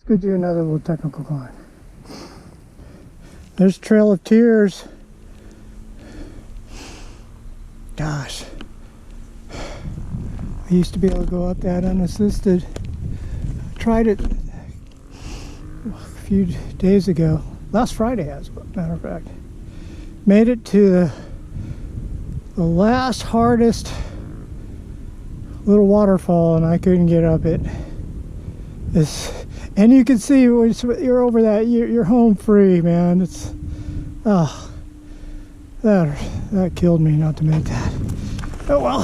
Let's go do another little technical climb. There's Trail of Tears. Gosh. I used to be able to go up that unassisted. I tried it a few days ago. Last Friday, as a matter of fact. Made it to the last hardest little waterfall and I couldn't get up it. And you can see when you're over that, you're home free, man. It's, oh, that killed me not to make that. Oh well.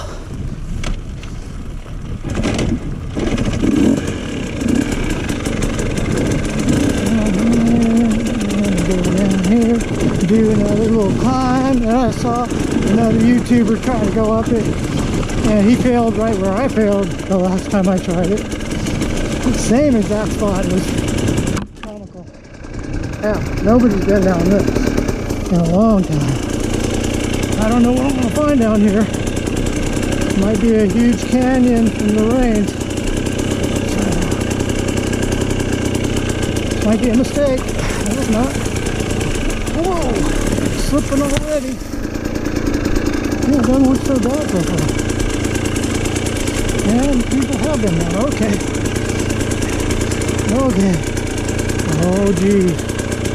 Go down here, do another little climb. And I saw another YouTuber trying to go up it, and he failed right where I failed the last time I tried it. The same exact spot. It was comical. Yeah, nobody's been down this in a long time. I don't know what I'm going to find down here. It might be a huge canyon from the rains. Might be a mistake. I hope not. Whoa! Slipping already. Yeah, doesn't look so bad so far. And people have been there. Okay. Okay. Oh geez.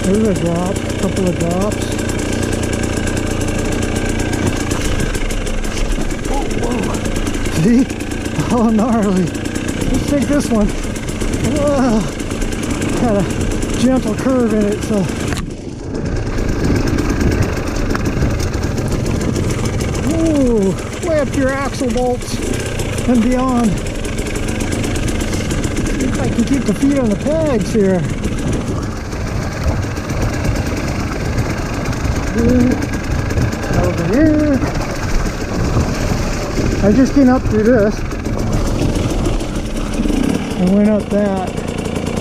There's a drop. A couple of drops. Whoa. See? Oh, gnarly. Let's take this one. Whoa. Got a gentle curve in it, so. Ooh, way up to your axle bolts and beyond. See if I can keep the feet on the pegs here. Over here. I just came up through this. I went up that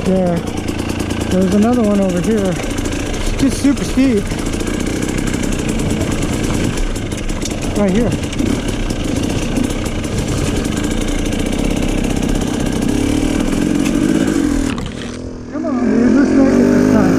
there. There's another one over here. It's just super steep. Right here. Come on, dude, let's make it this time.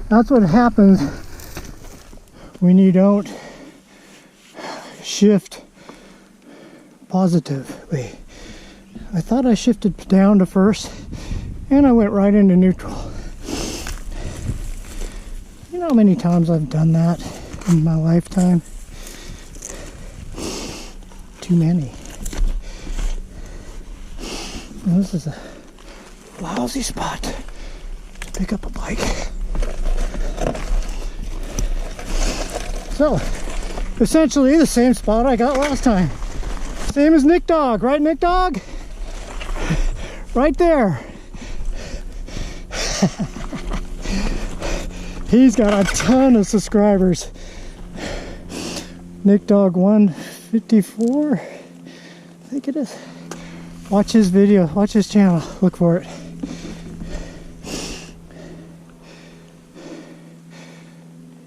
That's what happens when you don't shift positively. I thought I shifted down to first and I went right into neutral. You know how many times I've done that in my lifetime? Too many. And this is a lousy spot to pick up a bike. So, essentially the same spot I got last time. Same as Nick Dog, right Nick Dog? Right there. He's got a ton of subscribers. Nick Dog 154, I think it is. Watch his video, watch his channel, look for it.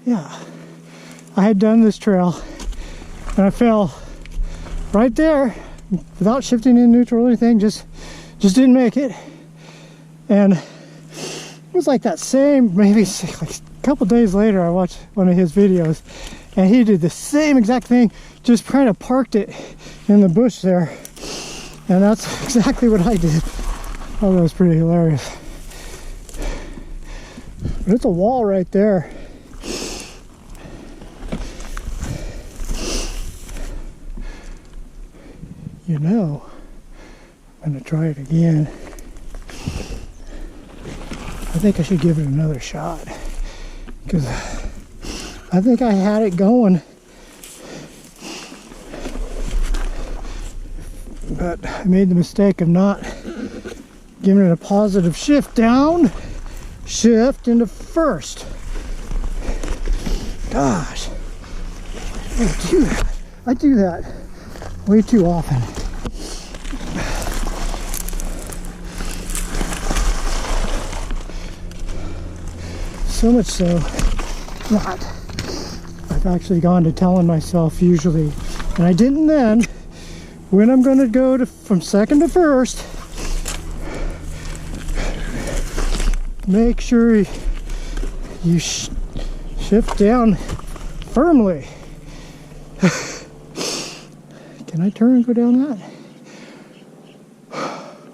Yeah. I had done this trail and I fell right there without shifting in neutral or anything, just didn't make it. And it was like that same, maybe like a couple days later I watched one of his videos and he did the same exact thing, just kind of parked it in the bush there. And that's exactly what I did. Oh, that was pretty hilarious. But it's a wall right there. You know, I'm going to try it again. I think I should give it another shot because I think I had it going, but I made the mistake of not giving it a positive shift down, shift into first. Gosh, I do that way too often. So much so that I've actually gone to telling myself usually, and I didn't then, when I'm going to go to from second to first, make sure you shift down firmly. Can I turn and go down that?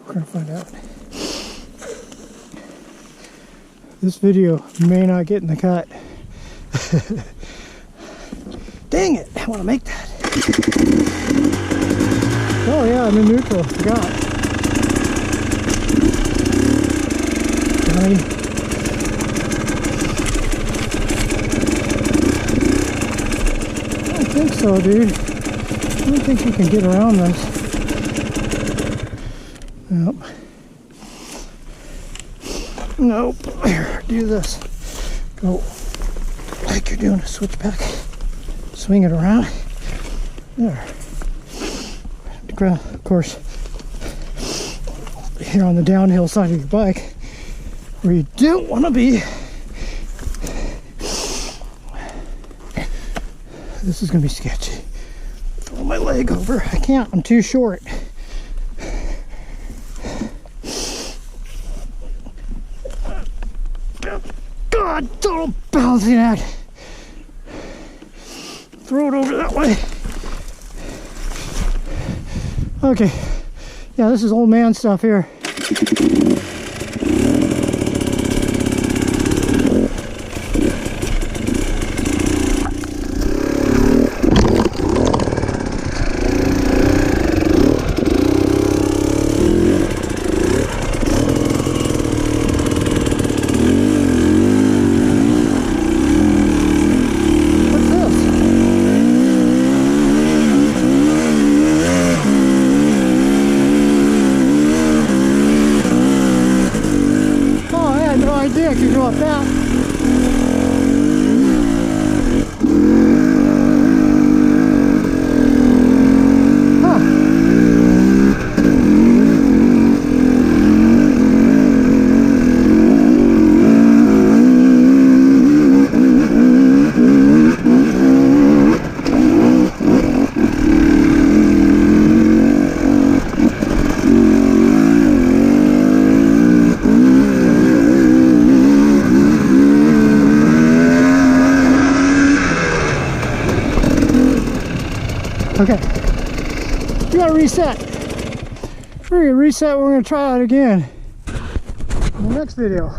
We're gonna find out. This video may not get in the cut. Dang it, I want to make that. Oh yeah, I'm in neutral, forgot. Johnny. I don't think so, dude. I don't think you can get around this. Nope. Nope. Here, do this. Go like you're doing a switchback. Swing it around. There. Of course, here on the downhill side of your bike, where you don't want to be. This is going to be sketchy. Throw my leg over. I can't. I'm too short. God, total balancing act. Throw it over that way. Okay. Yeah, this is old man stuff here. I could go up that. Huh. Okay, we gotta reset. We're gonna reset, we're gonna try it again in the next video.